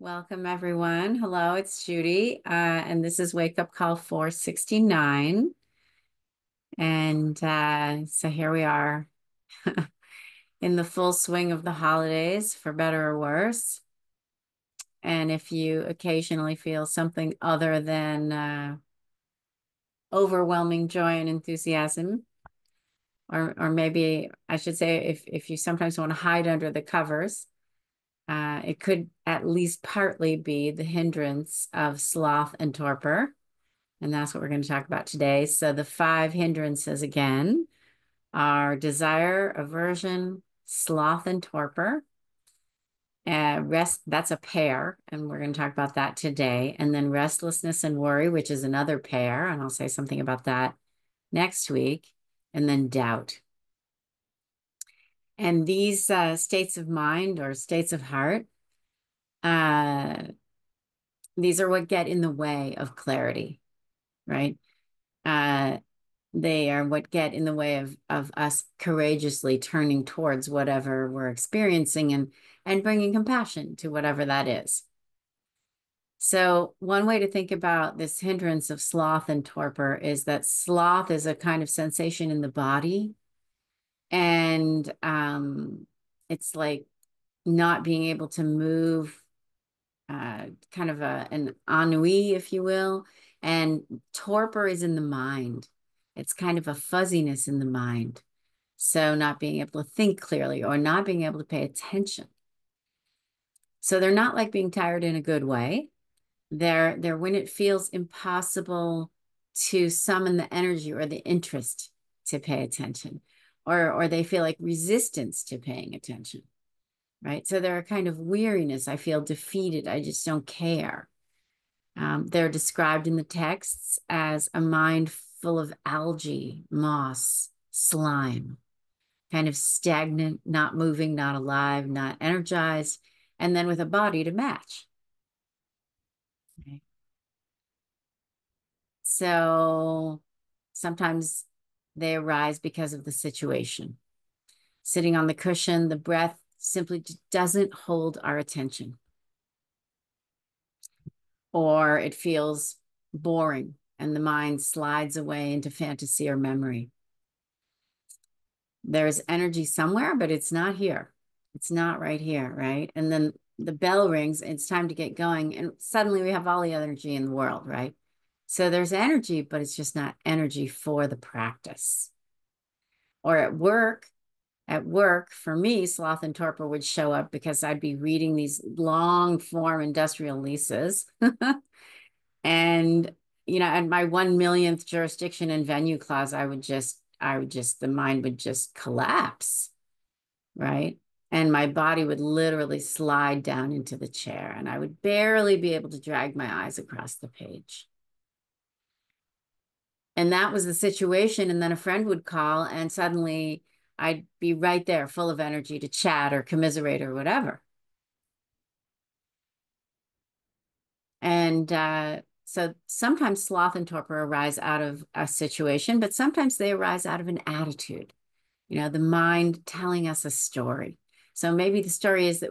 Welcome, everyone. Hello, it's Judy, and this is Wake Up Call 469. And so here we are in the full swing of the holidays, for better or worse. And if you occasionally feel something other than overwhelming joy and enthusiasm, or maybe I should say, if you sometimes want to hide under the covers, it could at least partly be the hindrance of sloth and torpor. And that's what we're going to talk about today. So the five hindrances again are desire, aversion, sloth, and torpor. Rest, that's a pair, and we're going to talk about that today. And then restlessness and worry, which is another pair, and I'll say something about that next week. And then doubt. And these states of mind or states of heart, uh, these are what get in the way of clarity, right? Uh, They are what get in the way of us courageously turning towards whatever we're experiencing and bringing compassion to whatever that is. So one way to think about this hindrance of sloth and torpor is that sloth is a kind of sensation in the body, and it's like not being able to move, kind of an ennui, if you will. And torpor is in the mind. It's kind of a fuzziness in the mind. So not being able to think clearly or not being able to pay attention. So they're not like being tired in a good way. They're when it feels impossible to summon the energy or the interest to pay attention, or they feel like resistance to paying attention, right? So they're a kind of weariness. I feel defeated. I just don't care. They're described in the texts as a mind full of algae, moss, slime, kind of stagnant, not moving, not alive, not energized, and then with a body to match. Okay. So sometimes they arise because of the situation. Sitting on the cushion, the breath simply doesn't hold our attention, or it feels boring and the mind slides away into fantasy or memory. There's energy somewhere, but it's not here. It's not right here, right? And then the bell rings, it's time to get going. And suddenly we have all the energy in the world, right? So there's energy, but it's just not energy for the practice. Or at work, for me, sloth and torpor would show up because I'd be reading these long form industrial leases. And, at my 1 millionth jurisdiction and venue clause, the mind would just collapse, right? And my body would literally slide down into the chair, and I would barely be able to drag my eyes across the page. And that was the situation. And then a friend would call, and suddenly I'd be right there, full of energy to chat or commiserate or whatever. And so sometimes sloth and torpor arise out of a situation, but sometimes they arise out of an attitude, the mind telling us a story. So maybe the story is that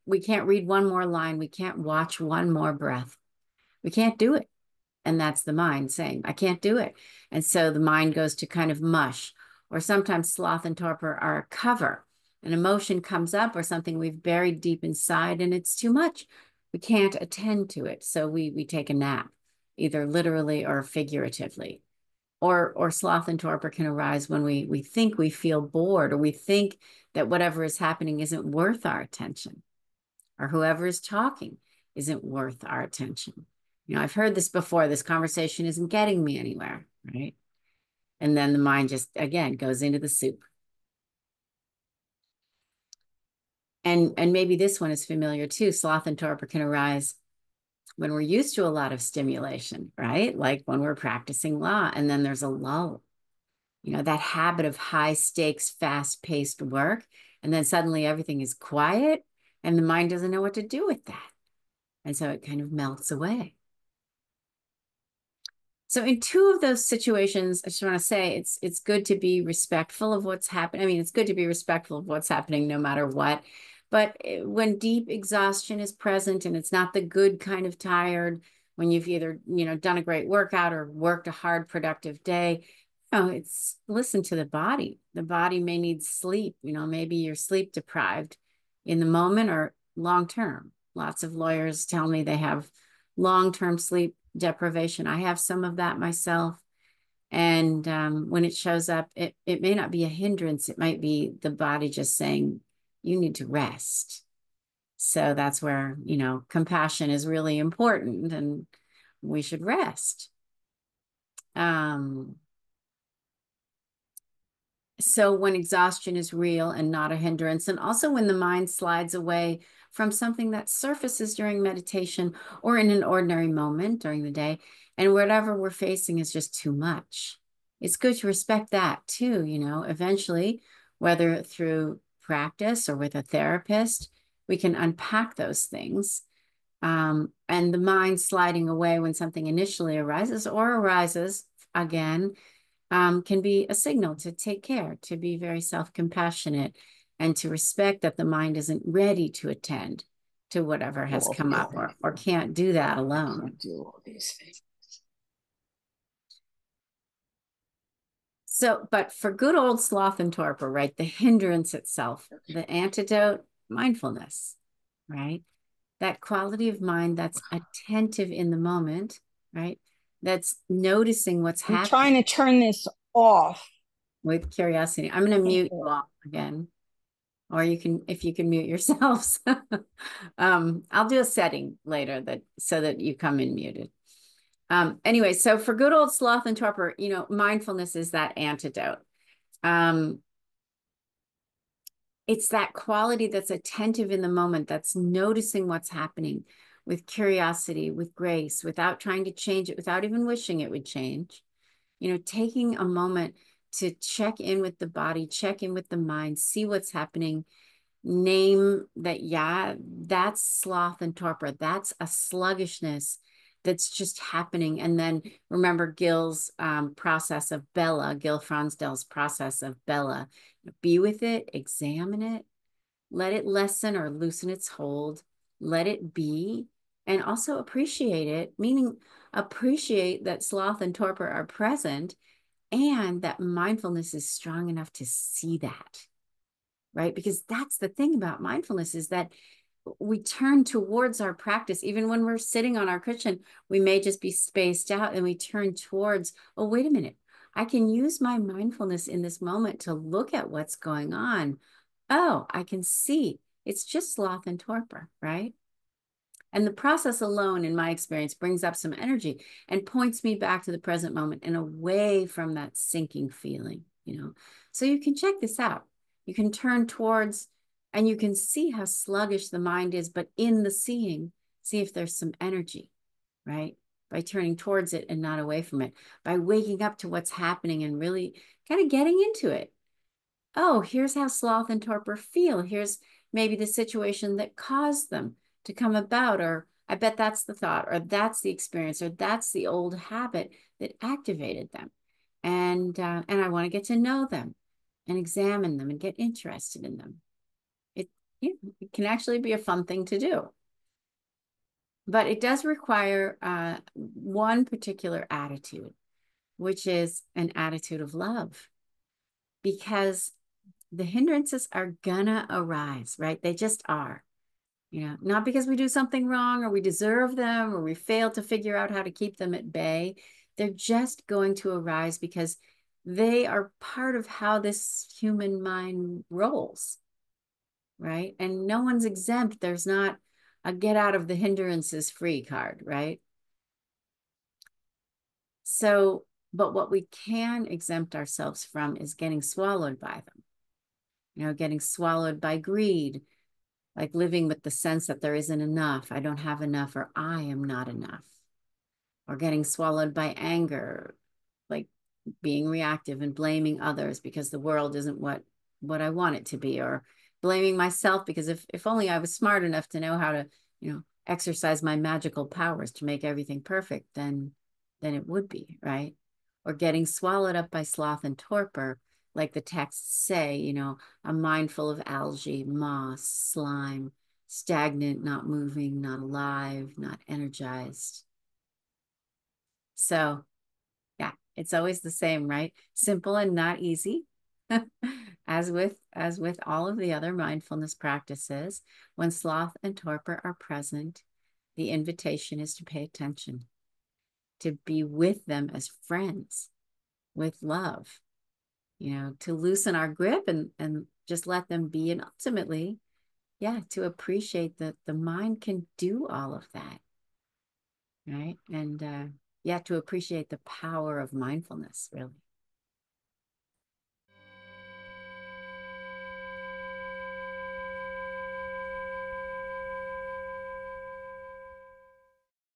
we can't read one more line, we can't watch one more breath, we can't do it. And that's the mind saying, I can't do it. And so the mind goes to kind of mush. Or sometimes sloth and torpor are a cover. An emotion comes up or something we've buried deep inside, and it's too much. We can't attend to it. So we take a nap, either literally or figuratively. Or sloth and torpor can arise when we think we feel bored, or we think that whatever is happening isn't worth our attention, or whoever is talking isn't worth our attention. I've heard this before. This conversation isn't getting me anywhere, right? And then the mind just, again, goes into the soup. And maybe this one is familiar too. Sloth and torpor can arise when we're used to a lot of stimulation, right? Like when we're practicing law, and then there's a lull. That habit of high stakes, fast paced work. And then suddenly everything is quiet and the mind doesn't know what to do with that. And so it kind of melts away. So in two of those situations, I just want to say it's good to be respectful of what's happening. I mean, it's good to be respectful of what's happening no matter what. But when deep exhaustion is present and it's not the good kind of tired, when you've either, done a great workout or worked a hard, productive day, it's listen to the body. The body may need sleep. Maybe you're sleep deprived in the moment or long term. Lots of lawyers tell me they have long-term sleep deprivation. I have some of that myself. And when it shows up, it may not be a hindrance. It might be the body just saying, you need to rest. So that's where, compassion is really important and we should rest. So when exhaustion is real and not a hindrance, and also when the mind slides away from something that surfaces during meditation or in an ordinary moment during the day, and whatever we're facing is just too much. It's good to respect that too, eventually, whether through practice or with a therapist, we can unpack those things. And the mind sliding away when something initially arises again, can be a signal to take care, to be very self-compassionate, and to respect that the mind isn't ready to attend to whatever has come up or can't do that alone. Can't do all these things. So, but for good old sloth and torpor, right? The hindrance itself, the antidote, mindfulness, right? That quality of mind that's attentive in the moment, right? That's noticing what's I'm happening trying to turn this off. with curiosity. I'm going to mute you all again. Or if you can mute yourselves. I'll do a setting later so that you come in muted. Anyway, so for good old sloth and torpor, mindfulness is that antidote. It's that quality that's attentive in the moment, that's noticing what's happening with curiosity, with grace, without trying to change it, without even wishing it would change. Taking a moment to check in with the body, check in with the mind, see what's happening, name that, yeah, that's sloth and torpor. That's a sluggishness that's just happening. And then remember Gil's process of Bella, Gil Fronsdale's process of Bella. Be with it, examine it, let it lessen or loosen its hold, let it be, and also appreciate it, meaning appreciate that sloth and torpor are present and that mindfulness is strong enough to see that. Right? Because that's the thing about mindfulness is that we turn towards our practice. Even when we're sitting on our cushion, we may just be spaced out and we turn towards, oh, wait a minute. I can use my mindfulness in this moment to look at what's going on. Oh, I can see it's just sloth and torpor, right? And the process alone, in my experience, brings up some energy and points me back to the present moment and away from that sinking feeling, So you can check this out. You can turn towards, and you can see how sluggish the mind is, but in the seeing, see if there's some energy, right? By turning towards it and not away from it, by waking up to what's happening and really kind of getting into it. Oh, here's how sloth and torpor feel. Here's maybe the situation that caused them to come about, or I bet that's the thought, or that's the experience, or that's the old habit that activated them. And I want to get to know them and examine them and get interested in them. It can actually be a fun thing to do. But it does require one particular attitude, which is an attitude of love, because the hindrances are gonna arise, right? They just are. Not because we do something wrong or we deserve them or we fail to figure out how to keep them at bay. They're just going to arise because they are part of how this human mind rolls, right? And no one's exempt. There's not a get out of the hindrances free card, right? So, but what we can exempt ourselves from is getting swallowed by them, getting swallowed by greed, like living with the sense that there isn't enough, I don't have enough, or I am not enough, or getting swallowed by anger, like being reactive and blaming others because the world isn't what I want it to be, or blaming myself because if only I was smart enough to know how to, exercise my magical powers to make everything perfect, then it would be, right? Or getting swallowed up by sloth and torpor like the texts say, I'm mindful of algae, moss, slime, stagnant, not moving, not alive, not energized. So, yeah, it's always the same, right? Simple and not easy. As with all of the other mindfulness practices, when sloth and torpor are present, the invitation is to pay attention, to be with them as friends, with love, to loosen our grip and just let them be. And ultimately, yeah, to appreciate that the mind can do all of that, right? And yeah, to appreciate the power of mindfulness, really.